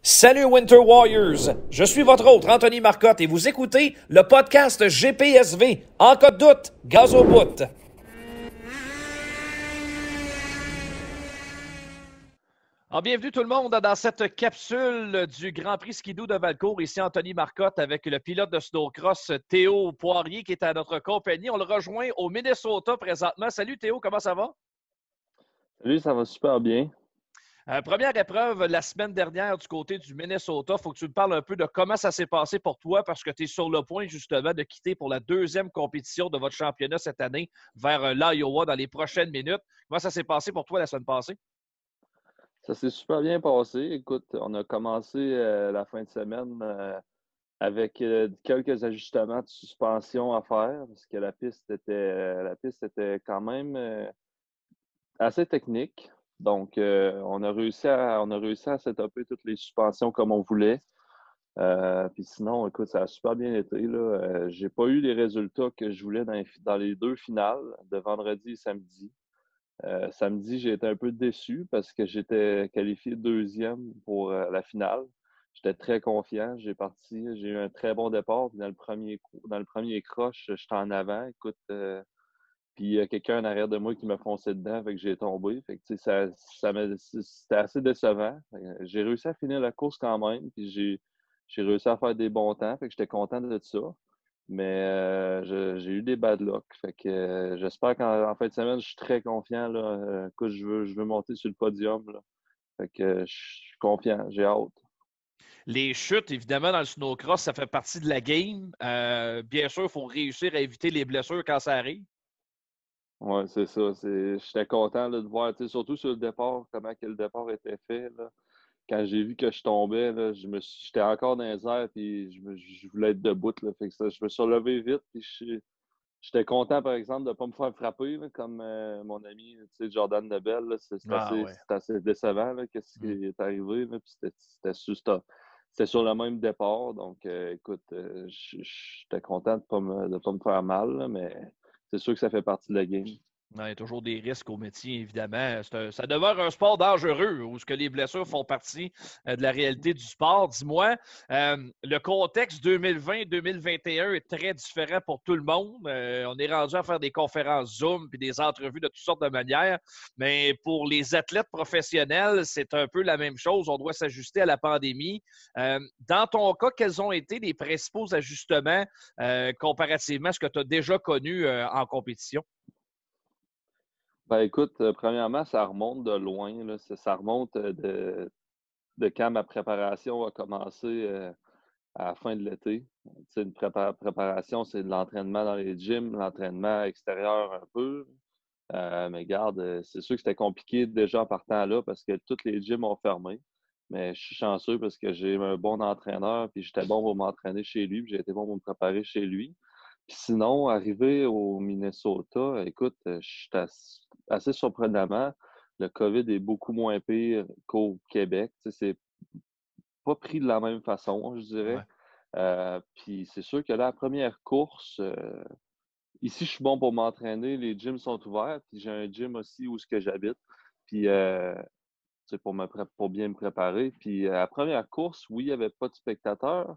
Salut Winter Warriors, je suis votre hôte Anthony Marcotte et vous écoutez le podcast GPSV. En cas de doute, gaz au bout. Bienvenue tout le monde dans cette capsule du Grand Prix Skidoo de Valcourt. Ici Anthony Marcotte avec le pilote de snowcross Théo Poirier qui est à notre compagnie. On le rejoint au Minnesota présentement. Salut Théo, comment ça va? Salut, ça va super bien. Première épreuve la semaine dernière du côté du Minnesota. Il faut que tu me parles un peu de comment ça s'est passé pour toi parce que tu es sur le point justement de quitter pour la deuxième compétition de votre championnat cette année vers l'Iowa dans les prochaines minutes. Comment ça s'est passé pour toi la semaine passée? Ça s'est super bien passé. Écoute, on a commencé la fin de semaine avec quelques ajustements de suspension à faire parce que la piste était quand même assez technique. Donc, on a réussi à setuper toutes les suspensions comme on voulait. Puis sinon, écoute, ça a super bien été, là. J'ai pas eu les résultats que je voulais dans les deux finales de vendredi et samedi. Samedi, j'ai été un peu déçu parce que j'étais qualifié deuxième pour la finale. J'étais très confiant. J'ai eu un très bon départ. Puis dans le premier croche, j'étais en avant. Écoute, puis il y a quelqu'un en arrière de moi qui m'a foncé dedans, fait que j'ai tombé. Fait que, tu sais, c'était assez décevant. J'ai réussi à finir la course quand même, puis j'ai réussi à faire des bons temps. Fait que j'étais content de ça. Mais j'ai eu des bad luck. Fait que j'espère qu'en fin de semaine, je suis très confiant. Là. Écoute, je veux monter sur le podium. Là. Fait que je suis confiant, j'ai hâte. Les chutes, évidemment, dans le snowcross, ça fait partie de la game. Bien sûr, il faut réussir à éviter les blessures quand ça arrive. Ouais, c'est ça. J'étais content là, de voir, tu sais, surtout sur le départ, comment que le départ était fait. Là. Quand j'ai vu que je tombais, là, j'étais encore dans les airs, puis je voulais être debout. Là, fait que ça, je me suis relevé vite, puis j'étais content, par exemple, de ne pas me faire frapper, là, comme mon ami, tu sais, Jordan Lebel. Là, Ah ouais. c'est assez décevant, là, qu'est-ce qui est arrivé. Là, puis c'était sur le même départ. Donc, écoute, j'étais content de pas me faire mal, là, mais c'est sûr que ça fait partie de la game. Il y a toujours des risques au métier, évidemment. Ça demeure un sport dangereux où ce que les blessures font partie de la réalité du sport. Dis-moi, le contexte 2020-2021 est très différent pour tout le monde. On est rendu à faire des conférences Zoom puis des entrevues de toutes sortes de manières. Mais pour les athlètes professionnels, c'est un peu la même chose. On doit s'ajuster à la pandémie. Dans ton cas, quels ont été les principaux ajustements comparativement à ce que tu as déjà connu en compétition? Ben écoute, premièrement, ça remonte de loin. Là. Ça remonte de quand ma préparation a commencé à la fin de l'été. Tu sais, une préparation, c'est de l'entraînement dans les gyms, l'entraînement extérieur un peu. Mais garde, c'est sûr que c'était compliqué déjà en partant là parce que tous les gyms ont fermé. Mais je suis chanceux parce que j'ai un bon entraîneur, puis j'étais bon pour m'entraîner chez lui, puis j'ai été bon pour me préparer chez lui. Puis sinon, arrivé au Minnesota, écoute, je suis assez surprenamment, le COVID est beaucoup moins pire qu'au Québec. Tu sais, c'est pas pris de la même façon, je dirais. Ouais. Puis c'est sûr que là, la première course, ici, je suis bon pour m'entraîner, les gyms sont ouverts, puis j'ai un gym aussi où ce que j'habite, puis tu sais, pour bien me préparer. Puis à la première course, oui, il n'y avait pas de spectateurs,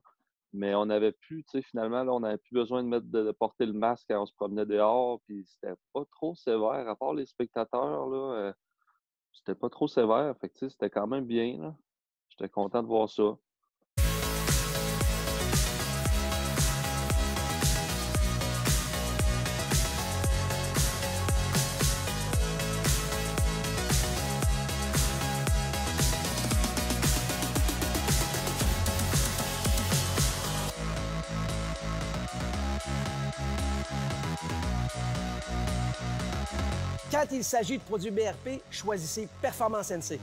mais on avait pu, tu sais, finalement, là, on n'avait plus besoin de porter le masque quand on se promenait dehors, puis c'était pas trop sévère, à part les spectateurs, là, c'était pas trop sévère, fait que, tu sais, c'était quand même bien, là. J'étais content de voir ça. Quand il s'agit de produits BRP, choisissez Performance NC.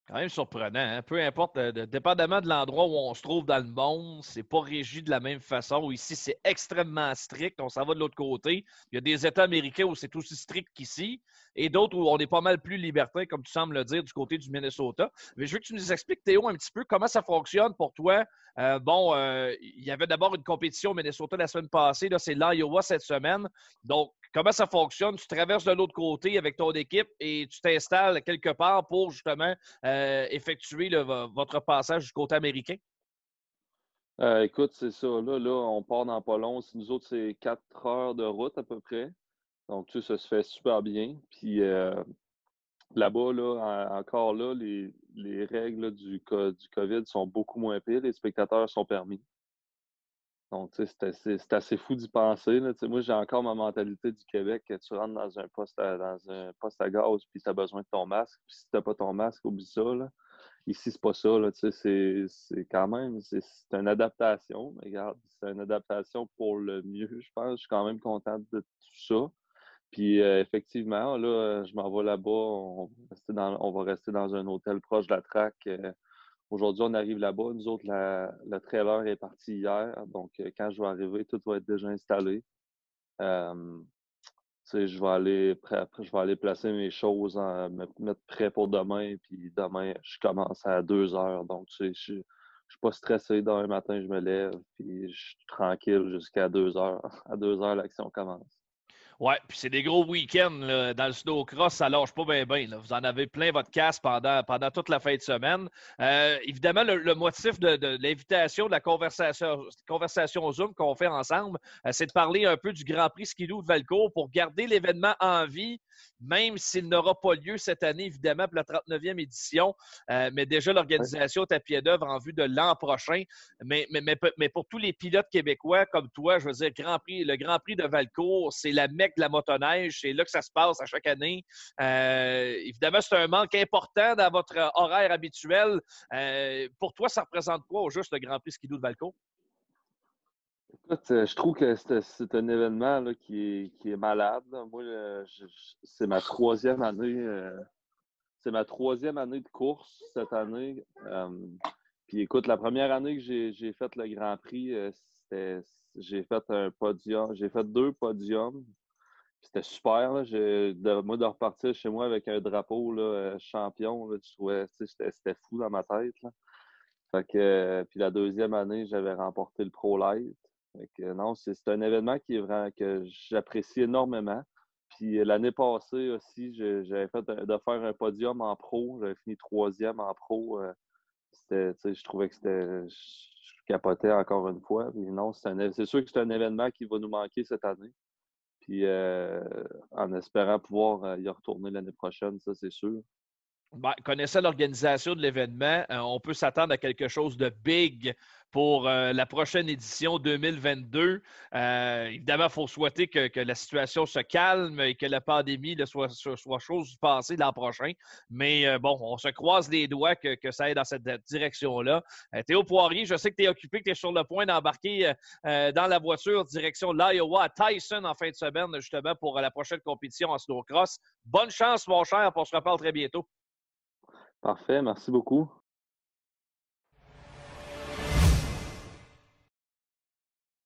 Quand même surprenant, hein? Peu importe, dépendamment de l'endroit où on se trouve dans le monde, c'est pas régi de la même façon. Ici, c'est extrêmement strict. On s'en va de l'autre côté. Il y a des États américains où c'est aussi strict qu'ici et d'autres où on est pas mal plus libertin, comme tu sembles le dire, du côté du Minnesota. Mais je veux que tu nous expliques, Théo, un petit peu comment ça fonctionne pour toi. Il y avait d'abord une compétition au Minnesota la semaine passée. Là, c'est l'Iowa cette semaine. Donc, Comment ça fonctionne? Tu traverses de l'autre côté avec ton équipe et tu t'installes quelque part pour justement effectuer votre passage du côté américain? Écoute, c'est ça. Là, on part dans pas long. Nous autres, c'est 4 heures de route à peu près. Donc, tu sais, ça se fait super bien. Puis là-bas, là, encore là, les règles là, du COVID sont beaucoup moins pires. Les spectateurs sont permis. Donc, tu sais, c'est assez fou d'y penser, là. Tu sais, moi, j'ai encore ma mentalité du Québec, que tu rentres dans un poste à gaz, puis tu as besoin de ton masque. Puis si tu n'as pas ton masque, oublie ça, là. Ici, c'est pas ça, là. Tu sais, c'est quand même, c'est une adaptation. Mais regarde, c'est une adaptation pour le mieux, je pense. Je suis quand même content de tout ça. Puis effectivement, là, je m'en vais là-bas. On va rester dans un hôtel proche de la track. Aujourd'hui, on arrive là-bas. Nous autres, le trailer est parti hier. Donc, quand je vais arriver, tout va être déjà installé. Euh, Tu sais, je vais aller placer mes choses, me mettre prêt pour demain. Puis demain, je commence à 2 heures. Donc, tu sais, je suis pas stressé. Demain matin, je me lève. Puis je suis tranquille jusqu'à 2 heures. À 2 heures, l'action commence. Ouais, puis c'est des gros week-ends là, dans le snowcross, ça lâche pas bien, bien. Vous en avez plein votre casse pendant toute la fin de semaine. Évidemment, le motif de l'invitation, de la conversation Zoom qu'on fait ensemble, c'est de parler un peu du Grand Prix Skidoo de Valcourt pour garder l'événement en vie, même s'il n'aura pas lieu cette année, évidemment, pour la 39e édition. Mais déjà, l'organisation est à pied d'œuvre en vue de l'an prochain. Mais pour tous les pilotes québécois comme toi, je veux dire, le Grand Prix de Valcourt, c'est la mecque de la motoneige. C'est là que ça se passe à chaque année. Évidemment, c'est un manque important dans votre horaire habituel. Pour toi, ça représente quoi au juste le Grand Prix Skidoo de Valcourt? Écoute, je trouve que c'est un événement là, qui est malade, là. Moi, c'est ma troisième année. C'est ma troisième année de course cette année. Puis écoute, la première année que j'ai fait le Grand Prix, j'ai fait un podium. J'ai fait 2 podiums. C'était super, là. Moi, de repartir chez moi avec un drapeau là, champion, là, je trouvais, tu sais, c'était fou dans ma tête, là. Fait que, puis la deuxième année, j'avais remporté le Pro Light. Fait que, non, c'est un événement qui est vraiment que j'apprécie énormément. Puis l'année passée aussi, j'avais fait de faire un podium en pro. J'avais fini troisième en pro. Tu sais, je trouvais que je capotais encore une fois. Puis non, c'est sûr que c'est un événement qui va nous manquer cette année. Puis en espérant pouvoir y retourner l'année prochaine, ça c'est sûr. Ben, connaissant l'organisation de l'événement, on peut s'attendre à quelque chose de big pour la prochaine édition 2022. Évidemment, il faut souhaiter que la situation se calme et que la pandémie là, soit chose du passé l'an prochain. Mais bon, on se croise les doigts que ça aille dans cette direction-là. Théo Poirier, je sais que tu es occupé, que tu es sur le point d'embarquer dans la voiture direction l'Iowa à Tyson en fin de semaine, justement, pour la prochaine compétition en snowcross. Bonne chance, mon cher, on se reparle très bientôt. Parfait, merci beaucoup.